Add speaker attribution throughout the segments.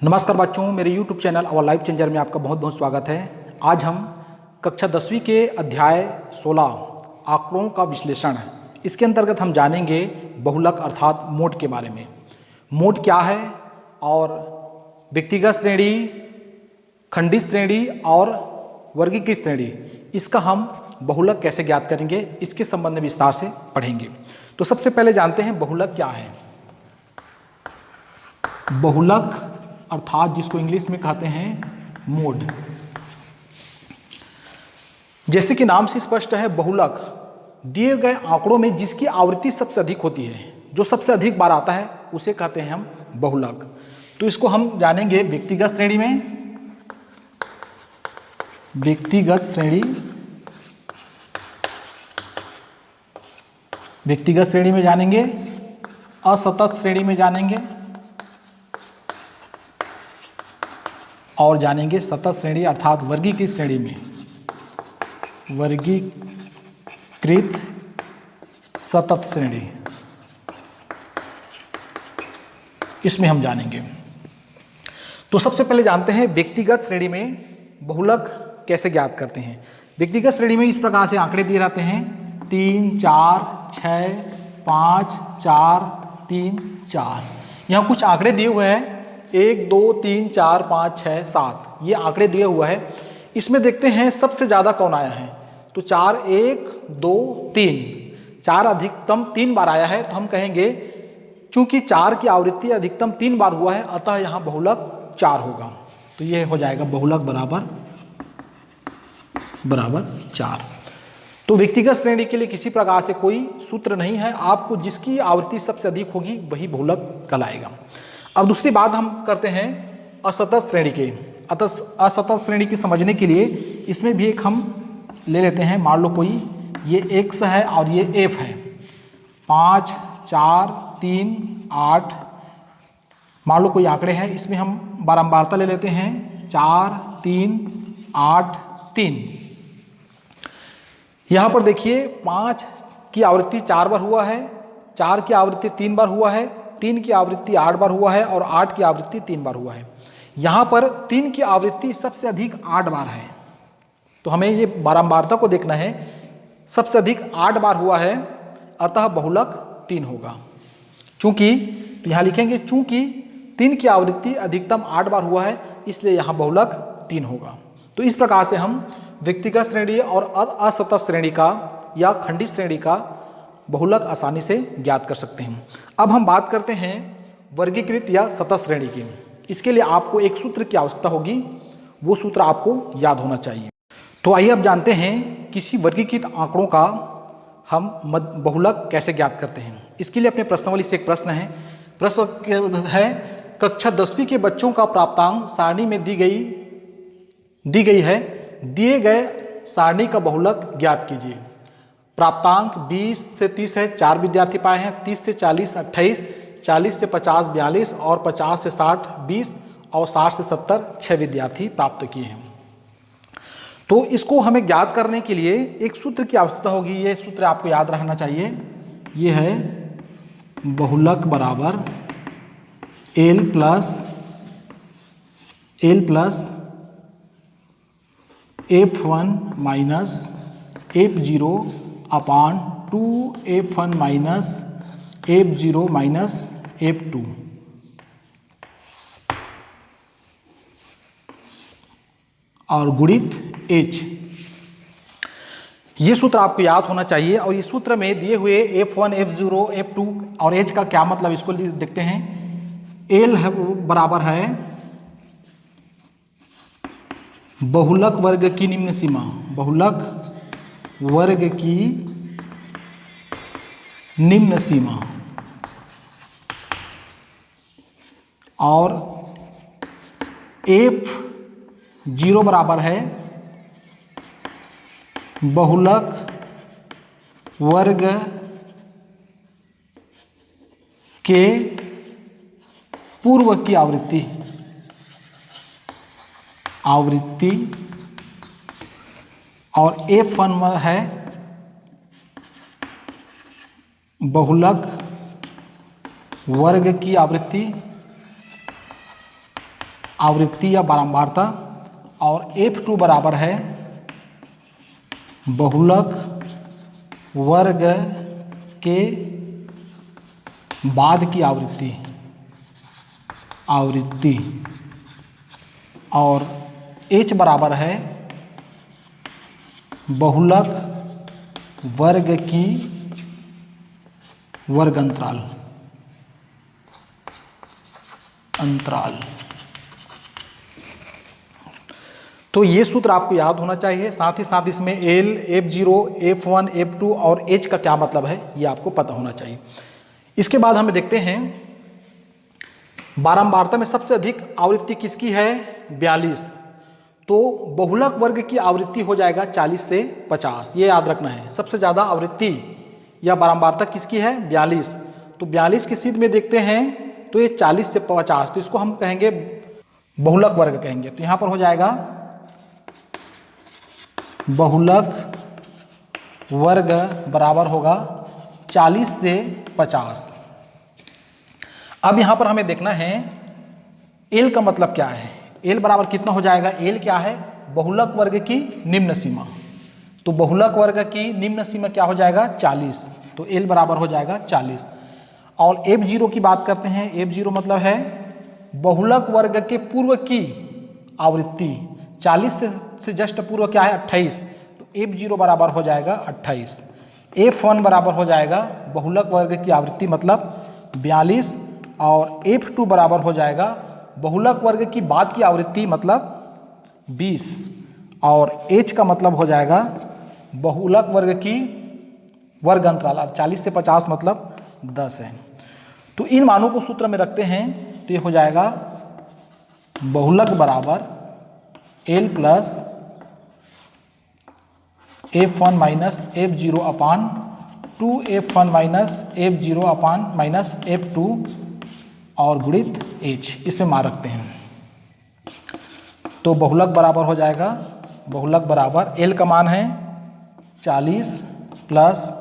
Speaker 1: नमस्कार बच्चों, मेरे YouTube चैनल और लाइफ चेंजर में आपका बहुत बहुत स्वागत है। आज हम कक्षा 10वीं के अध्याय 16 आंकड़ों का विश्लेषण इसके अंतर्गत हम जानेंगे बहुलक अर्थात मोड के बारे में। मोड क्या है और व्यक्तिगत श्रेणी, खंडित श्रेणी और वर्गीकृत श्रेणी, इसका हम बहुलक कैसे ज्ञात करेंगे इसके संबंध में विस्तार से पढ़ेंगे। तो सबसे पहले जानते हैं बहुलक क्या है। बहुलक अर्थात जिसको इंग्लिश में कहते हैं मोड। जैसे कि नाम से स्पष्ट है, बहुलक दिए गए आंकड़ों में जिसकी आवृत्ति सबसे अधिक होती है, जो सबसे अधिक बार आता है, उसे कहते हैं हम बहुलक। तो इसको हम जानेंगे व्यक्तिगत श्रेणी में। व्यक्तिगत श्रेणी में जानेंगे, असतत श्रेणी में जानेंगे और जानेंगे सतत श्रेणी अर्थात वर्गीकृत श्रेणी में। वर्गीकृत सतत श्रेणी, इसमें हम जानेंगे। तो सबसे पहले जानते हैं व्यक्तिगत श्रेणी में बहुलक कैसे ज्ञात करते हैं। व्यक्तिगत श्रेणी में इस प्रकार से आंकड़े दिए रहते हैं 3, 4, 6, 5, 4, 3, 4। यहाँ कुछ आंकड़े दिए हुए हैं 1, 2, 3, 4, 5, 6, 7, ये आंकड़े दिए हुए हैं। इसमें देखते हैं सबसे ज़्यादा कौन आया है। तो 4, 1, 2, 3, 4 अधिकतम 3 बार आया है, तो हम कहेंगे चूंकि 4 की आवृत्ति अधिकतम 3 बार हुआ है, अतः यहाँ बहुलक 4 होगा। तो ये हो जाएगा बहुलक बराबर 4। तो व्यक्तिगत श्रेणी के लिए किसी प्रकार से कोई सूत्र नहीं है, आपको जिसकी आवृत्ति सबसे अधिक होगी वही बहुलक कहलाएगा। अब दूसरी बात हम करते हैं असतत श्रेणी के। असतत श्रेणी की समझने के लिए इसमें भी एक हम ले लेते हैं। मान लो कोई ये x है और ये f है, 5, 4, 3, 8, मान लो कोई आंकड़े हैं, इसमें हम बारंबारता ले लेते हैं 4, 3, 8, 3। यहाँ पर देखिए 5 की आवृत्ति 4 बार हुआ है, 4 की आवृत्ति 3 बार हुआ है, 3 की आवृत्ति 8 बार हुआ है और 8 की आवृत्ति 3 बार हुआ है। यहाँ पर 3 की आवृत्ति सबसे अधिक 8 बार है, तो हमें ये बारंबारता को देखना है। सबसे अधिक 8 बार हुआ है, अतः बहुलक 3 होगा। चूंकि तो यहाँ लिखेंगे चूंकि 3 की आवृत्ति अधिकतम 8 बार हुआ है, इसलिए यहाँ बहुलक 3 होगा। तो इस प्रकार से हम व्यक्तिगत श्रेणी और असतत श्रेणी का या खंडित श्रेणी का बहुलक आसानी से ज्ञात कर सकते हैं। अब हम बात करते हैं वर्गीकृत या सतत श्रेणी की। इसके लिए आपको एक सूत्र की आवश्यकता होगी, वो सूत्र आपको याद होना चाहिए। तो आइए अब जानते हैं किसी वर्गीकृत आंकड़ों का हम बहुलक कैसे ज्ञात करते हैं। इसके लिए अपने प्रश्नावली से एक प्रश्न है। प्रश्न है कक्षा 10वीं के बच्चों का प्राप्तांक सारणी में दी गई है, दिए गए सारणी का बहुलक ज्ञात कीजिए। प्राप्तांक 20 से 30 है, 4 विद्यार्थी पाए हैं, 30 से 40 28, 40 से 50 42 और 50 से 60 20 और 60 से 70 6 विद्यार्थी प्राप्त किए हैं। तो इसको हमें ज्ञात करने के लिए एक सूत्र की आवश्यकता होगी। ये सूत्र आपको याद रखना चाहिए। ये है बहुलक बराबर L plus F1 minus F0 अपान 2F1 minus F0 minus F2 और गुणित H। ये सूत्र आपको याद होना चाहिए। और ये सूत्र में दिए हुए F1, F0, F2 और H का क्या मतलब, इसको देखते हैं। L है बराबर है बहुलक वर्ग की निम्न सीमा, बहुलक वर्ग की निम्न सीमा, और F0 बराबर है बहुलक वर्ग के पूर्व की आवृत्ति और F1 है बहुलक वर्ग की आवृत्ति आवृत्ति या बारंबारता, और F2 बराबर है बहुलक वर्ग के बाद की आवृत्ति और H बराबर है बहुलक वर्ग की वर्ग अंतराल। तो ये सूत्र आपको याद होना चाहिए। साथ ही साथ इसमें L, F0, F1, F2 और H का क्या मतलब है ये आपको पता होना चाहिए। इसके बाद हमें देखते हैं बारंबारता में सबसे अधिक आवृत्ति किसकी है? 42। तो बहुलक वर्ग की आवृत्ति हो जाएगा 40 से 50, ये याद रखना है। सबसे ज़्यादा आवृत्ति या बारंबारता किसकी है? 42। तो 42 की सीध में देखते हैं तो ये 40 से 50, तो इसको हम कहेंगे बहुलक वर्ग कहेंगे। तो यहाँ पर हो जाएगा बहुलक वर्ग बराबर होगा 40 से 50। अब यहाँ पर हमें देखना है L का मतलब क्या है। L बराबर कितना हो जाएगा? L क्या है? बहुलक वर्ग की निम्न सीमा। तो बहुलक वर्ग की निम्न सीमा क्या हो जाएगा? 40। तो L बराबर हो जाएगा 40। और F0 की बात करते हैं। F0 मतलब है बहुलक वर्ग के पूर्व की आवृत्ति। 40 से जस्ट पूर्व क्या है? 28। तो F0 बराबर हो जाएगा 28। F1 बराबर हो जाएगा बहुलक वर्ग की आवृत्ति मतलब 42, और F2 बराबर हो जाएगा बहुलक वर्ग की बाद की आवृत्ति मतलब 20, और H का मतलब हो जाएगा बहुलक वर्ग की वर्ग अंतराल, और 40 से 50 मतलब 10 है। तो इन मानों को सूत्र में रखते हैं तो ये हो जाएगा बहुलक बराबर L plus F1 minus F0 अपान 2F1 minus F0 upon minus F2 और गुणित H, इसमें मान रखते हैं। तो बहुलक बराबर हो जाएगा, बहुलक बराबर L का मान है 40 प्लस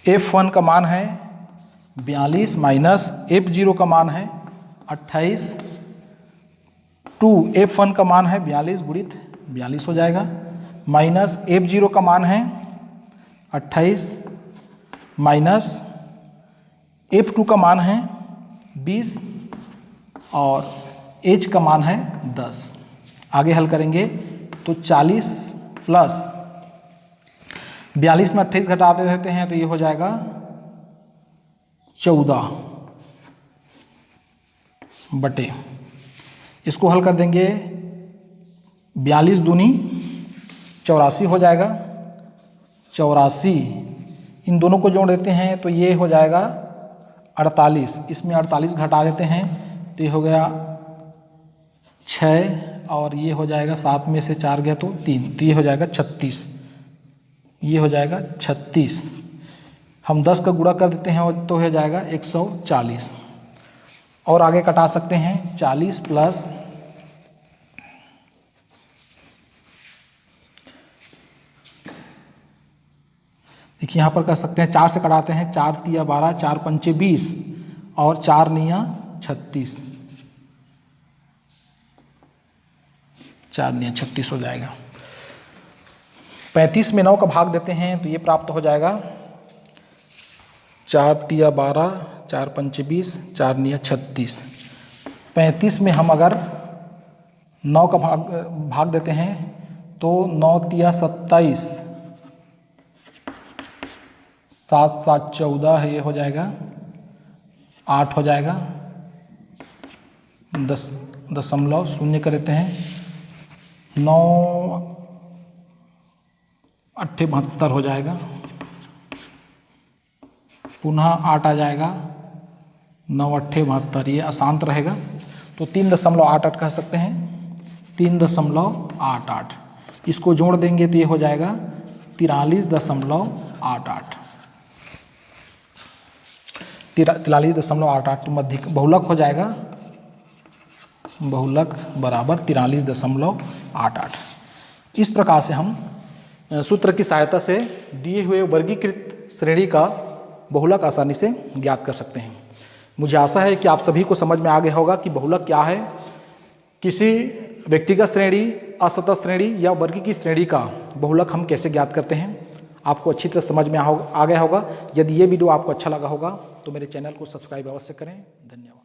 Speaker 1: F1 का मान है 42 माइनस F0 का मान है 28, 2F1 का मान है 42 गुणित 42 हो जाएगा, माइनस F0 का मान है 28 माइनस F2 का मान है 20 और H का मान है 10। आगे हल करेंगे तो 40 प्लस 42 में 28 घटा देते हैं तो ये हो जाएगा 14 बटे, इसको हल कर देंगे 42 दूनी 84 हो जाएगा, 84 इन दोनों को जोड़ देते हैं तो ये हो जाएगा 48, इसमें 48 घटा देते हैं तो ये हो गया 6 और ये हो जाएगा 7 में से 4 गया तो 3, तो ये हो जाएगा 36, ये हो जाएगा 36। हम 10 का गुणा कर देते हैं तो हो जाएगा 140, और आगे कटा सकते हैं 40 प्लस देखिए यहाँ पर कर सकते हैं 4 से कटाते हैं, 4 तिया 12, 4 पंचे 20 और 4 निया 36, 4 निया 36 हो जाएगा। 35 में 9 का भाग देते हैं तो ये प्राप्त हो जाएगा 4 तिया 12, 4 पंचे 20, 4 निया 36। 35 में हम अगर 9 का भाग देते हैं तो 9 तिया 27, 7 7 14 है, ये हो जाएगा 8 हो जाएगा, 10.0 कर देते हैं, 9 8 72 हो जाएगा, पुनः 8 आ जाएगा, 9 8 72, ये अशांत रहेगा तो 3.88 कह सकते हैं, 3.88। इसको जोड़ देंगे तो ये हो जाएगा 43.88, 43.88 मध्य बहुलक हो जाएगा, बहुलक बराबर 43.88। इस प्रकार से हम सूत्र की सहायता से दिए हुए वर्गीकृत श्रेणी का बहुलक आसानी से ज्ञात कर सकते हैं। मुझे आशा है कि आप सभी को समझ में आ गया होगा कि बहुलक क्या है किसी व्यक्तिगत श्रेणी, असतत श्रेणी या वर्ग की श्रेणी का बहुलक हम कैसे ज्ञात करते हैं, आपको अच्छी तरह समझ में आ गया होगा। यदि ये वीडियो आपको अच्छा लगा होगा तो मेरे चैनल को सब्सक्राइब अवश्य करें। धन्यवाद।